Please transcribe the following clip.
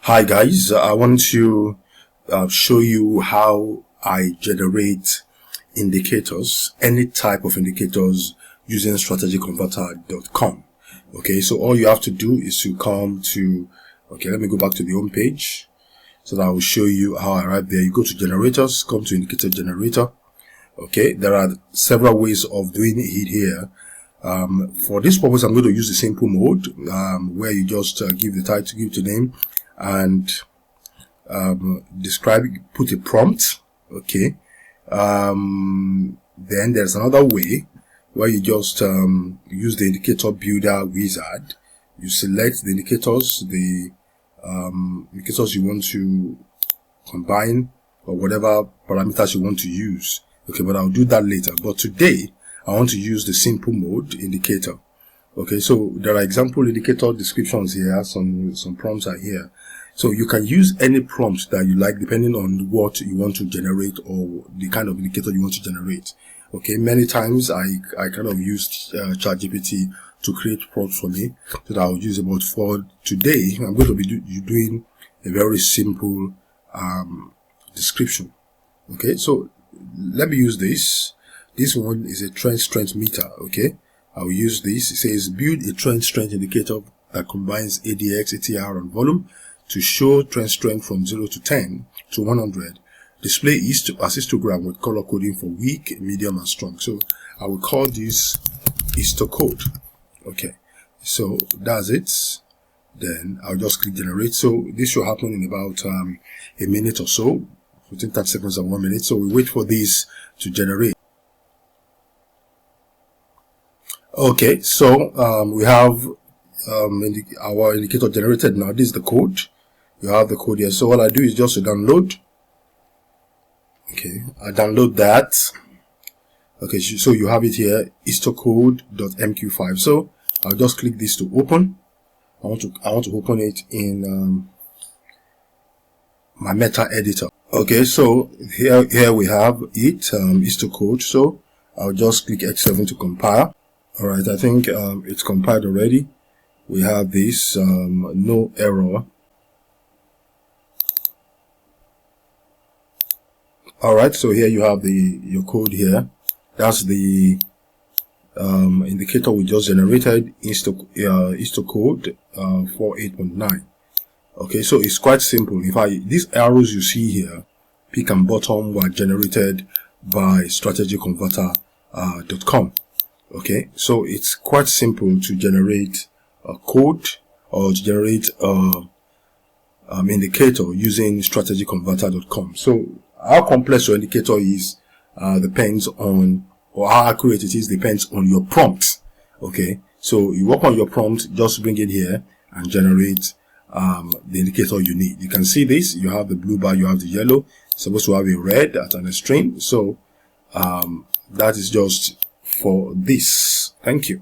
Hi guys, I want to show you how I generate indicators, any type of indicators using strategyconverter.com. Okay, so all you have to do is to come to, let me go back to the home page so that I will show you how I arrive there. You go to generators, come to indicator generator. Okay, there are several ways of doing it here. For this purpose, I'm going to use the simple mode, where you just give the title, give the name, and describe, put a prompt. Okay, then there's another way where you just use the indicator builder wizard. You select the indicators, indicators you want to combine, or whatever parameters you want to use. Okay, but I'll do that later. But today I want to use the simple mode indicator. Okay, so there are example indicator descriptions here, some prompts are here. So you can use any prompt that you like depending on what you want to generate or the kind of indicator you want to generate. Okay, many times I kind of used ChatGPT to create prompts for me that I'll use it. But for today, I'm going to be doing a very simple description. Okay, so let me use this. This one is a trend strength meter. Okay, I'll use this. It says build a trend strength indicator that combines ADX, ATR, and volume to show trend strength from 0 to 10 to 100. Display as histogram with color coding for weak, medium, and strong. So I will call this histocode. Okay, so that's it. Then I'll just click generate. So this should happen in about a minute or so, within 30 seconds and 1 minute. So we wait for this to generate. Okay, so we have our indicator generated now. This is the code. You have the code here. So all I do is just to download. Okay, I download that. Okay, so you have it here, histocode.mq5. So I'll just click this to open. I want to open it in my meta editor. Okay, so here we have it, histocode. So I'll just click H7 to compile. All right, I think it's compiled already. We have this no error. All right, so here you have your code here. That's the indicator we just generated, histocode 48.9. Okay, so it's quite simple. In fact, these arrows you see here, peak and bottom, were generated by strategyconverter.com. Okay, so it's quite simple to generate a code or to generate indicator using strategyconverter.com. So how complex your indicator is depends on, or how accurate it is depends on your prompt. Okay, so you work on your prompt, just bring it here and generate the indicator you need. You can see this. You have the blue bar, you have the yellow. It's supposed to have a red at an extreme. So that is just for this. Thank you.